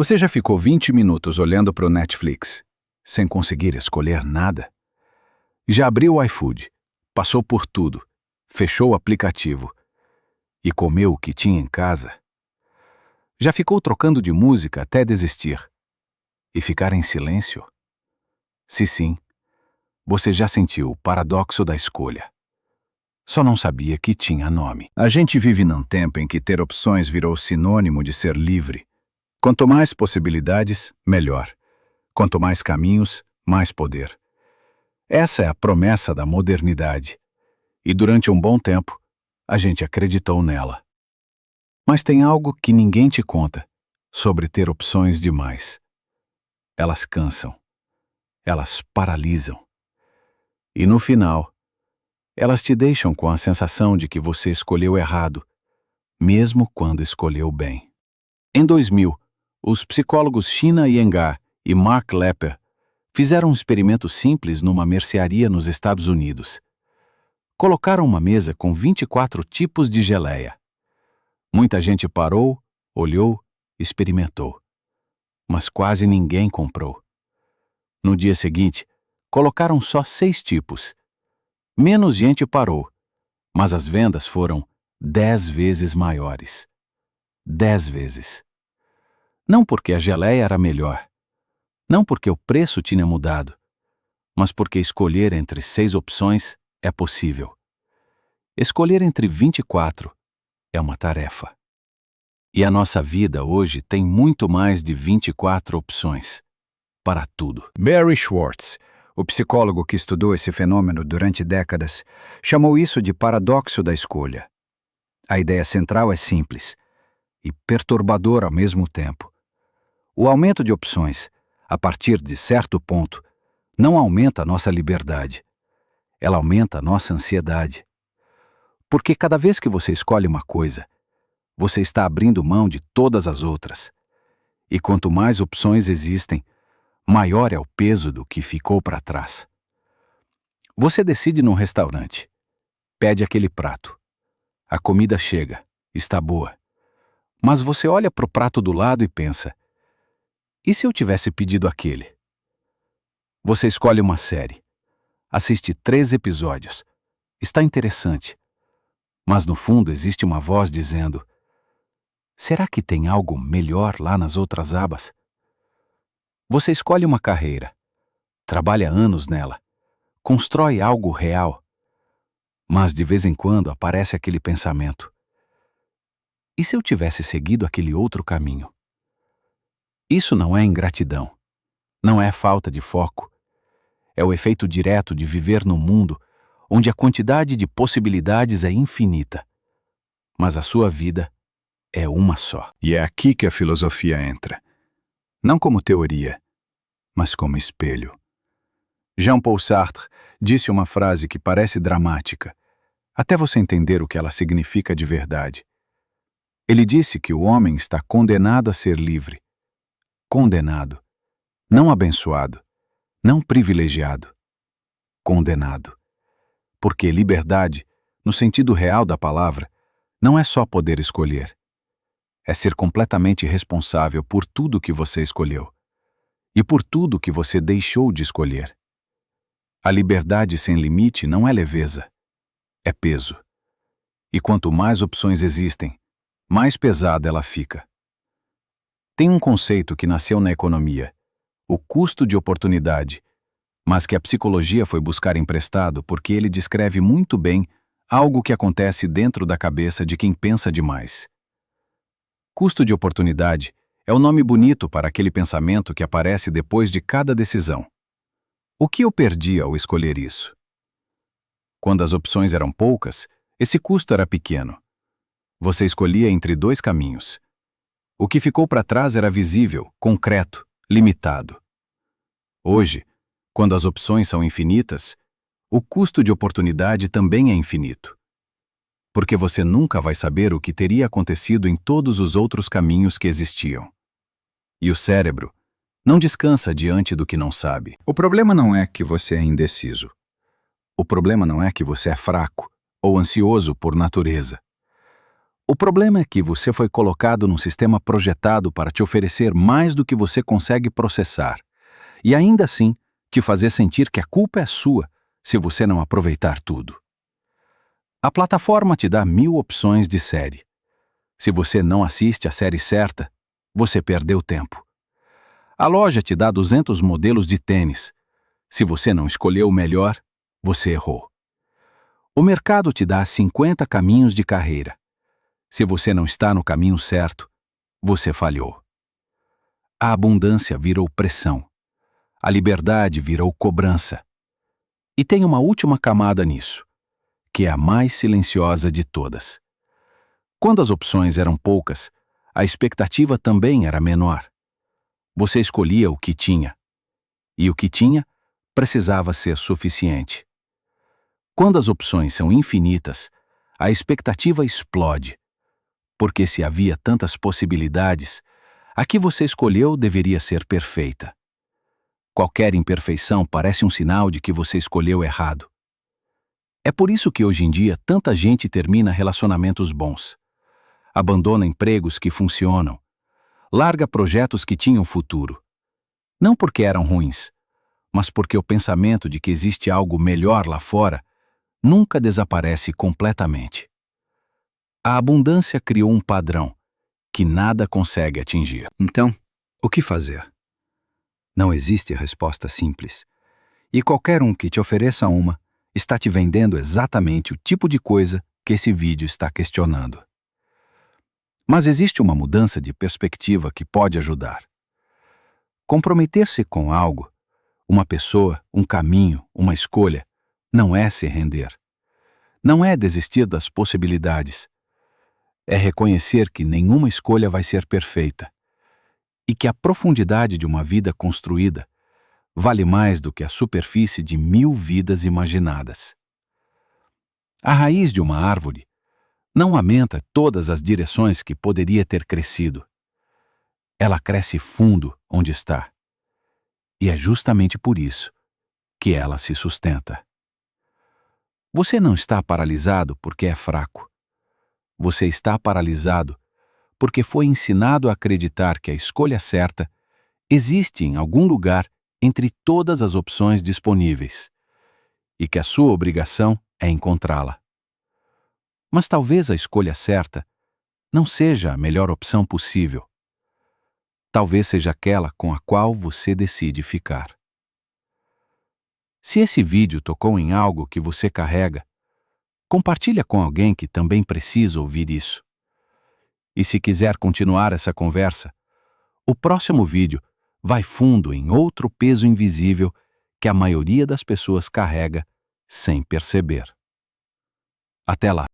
Você já ficou 20 minutos olhando para o Netflix, sem conseguir escolher nada? Já abriu o iFood, passou por tudo, fechou o aplicativo e comeu o que tinha em casa? Já ficou trocando de música até desistir e ficar em silêncio? Se sim, você já sentiu o paradoxo da escolha. Só não sabia que tinha nome. A gente vive num tempo em que ter opções virou sinônimo de ser livre. Quanto mais possibilidades, melhor. Quanto mais caminhos, mais poder. Essa é a promessa da modernidade. E durante um bom tempo, a gente acreditou nela. Mas tem algo que ninguém te conta sobre ter opções demais. Elas cansam. Elas paralisam. E no final, elas te deixam com a sensação de que você escolheu errado, mesmo quando escolheu bem. Em 2000, os psicólogos China Iyengar e Mark Lepper fizeram um experimento simples numa mercearia nos Estados Unidos. Colocaram uma mesa com 24 tipos de geleia. Muita gente parou, olhou, experimentou. Mas quase ninguém comprou. No dia seguinte, colocaram só 6 tipos. Menos gente parou, mas as vendas foram 10 vezes maiores. 10 vezes. Não porque a geleia era melhor, não porque o preço tinha mudado, mas porque escolher entre 6 opções é possível. Escolher entre 24 é uma tarefa. E a nossa vida hoje tem muito mais de 24 opções. Para tudo. Barry Schwartz, o psicólogo que estudou esse fenômeno durante décadas, chamou isso de paradoxo da escolha. A ideia central é simples e perturbadora ao mesmo tempo. O aumento de opções, a partir de certo ponto, não aumenta a nossa liberdade. Ela aumenta a nossa ansiedade. Porque cada vez que você escolhe uma coisa, você está abrindo mão de todas as outras. E quanto mais opções existem, maior é o peso do que ficou para trás. Você decide num restaurante. Pede aquele prato. A comida chega, está boa. Mas você olha para o prato do lado e pensa: e se eu tivesse pedido aquele? Você escolhe uma série. Assiste 3 episódios. Está interessante. Mas no fundo existe uma voz dizendo: será que tem algo melhor lá nas outras abas? Você escolhe uma carreira. Trabalha anos nela. Constrói algo real. Mas de vez em quando aparece aquele pensamento: e se eu tivesse seguido aquele outro caminho? Isso não é ingratidão. Não é falta de foco. É o efeito direto de viver num mundo onde a quantidade de possibilidades é infinita. Mas a sua vida é uma só. E é aqui que a filosofia entra. Não como teoria, mas como espelho. Jean-Paul Sartre disse uma frase que parece dramática, até você entender o que ela significa de verdade. Ele disse que o homem está condenado a ser livre. Condenado. Não abençoado. Não privilegiado. Condenado. Porque liberdade, no sentido real da palavra, não é só poder escolher. É ser completamente responsável por tudo que você escolheu. E por tudo que você deixou de escolher. A liberdade sem limite não é leveza. É peso. E quanto mais opções existem, mais pesada ela fica. Tem um conceito que nasceu na economia, o custo de oportunidade, mas que a psicologia foi buscar emprestado porque ele descreve muito bem algo que acontece dentro da cabeça de quem pensa demais. Custo de oportunidade é o nome bonito para aquele pensamento que aparece depois de cada decisão. O que eu perdi ao escolher isso? Quando as opções eram poucas, esse custo era pequeno. Você escolhia entre 2 caminhos. O que ficou para trás era visível, concreto, limitado. Hoje, quando as opções são infinitas, o custo de oportunidade também é infinito. Porque você nunca vai saber o que teria acontecido em todos os outros caminhos que existiam. E o cérebro não descansa diante do que não sabe. O problema não é que você é indeciso. O problema não é que você é fraco ou ansioso por natureza. O problema é que você foi colocado num sistema projetado para te oferecer mais do que você consegue processar, e ainda assim te fazer sentir que a culpa é sua se você não aproveitar tudo. A plataforma te dá 1000 opções de série. Se você não assiste a série certa, você perdeu tempo. A loja te dá 200 modelos de tênis. Se você não escolheu o melhor, você errou. O mercado te dá 50 caminhos de carreira. Se você não está no caminho certo, você falhou. A abundância virou pressão. A liberdade virou cobrança. E tem uma última camada nisso, que é a mais silenciosa de todas. Quando as opções eram poucas, a expectativa também era menor. Você escolhia o que tinha. E o que tinha precisava ser suficiente. Quando as opções são infinitas, a expectativa explode. Porque se havia tantas possibilidades, a que você escolheu deveria ser perfeita. Qualquer imperfeição parece um sinal de que você escolheu errado. É por isso que hoje em dia tanta gente termina relacionamentos bons. Abandona empregos que funcionam. Larga projetos que tinham futuro. Não porque eram ruins, mas porque o pensamento de que existe algo melhor lá fora nunca desaparece completamente. A abundância criou um padrão que nada consegue atingir. Então, o que fazer? Não existe resposta simples. E qualquer um que te ofereça uma está te vendendo exatamente o tipo de coisa que esse vídeo está questionando. Mas existe uma mudança de perspectiva que pode ajudar. Comprometer-se com algo, uma pessoa, um caminho, uma escolha, não é se render. Não é desistir das possibilidades. É reconhecer que nenhuma escolha vai ser perfeita e que a profundidade de uma vida construída vale mais do que a superfície de 1000 vidas imaginadas. A raiz de uma árvore não aumenta todas as direções que poderia ter crescido. Ela cresce fundo onde está. E é justamente por isso que ela se sustenta. Você não está paralisado porque é fraco. Você está paralisado porque foi ensinado a acreditar que a escolha certa existe em algum lugar entre todas as opções disponíveis e que a sua obrigação é encontrá-la. Mas talvez a escolha certa não seja a melhor opção possível. Talvez seja aquela com a qual você decide ficar. Se esse vídeo tocou em algo que você carrega, compartilha com alguém que também precisa ouvir isso. E se quiser continuar essa conversa, o próximo vídeo vai fundo em outro peso invisível que a maioria das pessoas carrega sem perceber. Até lá!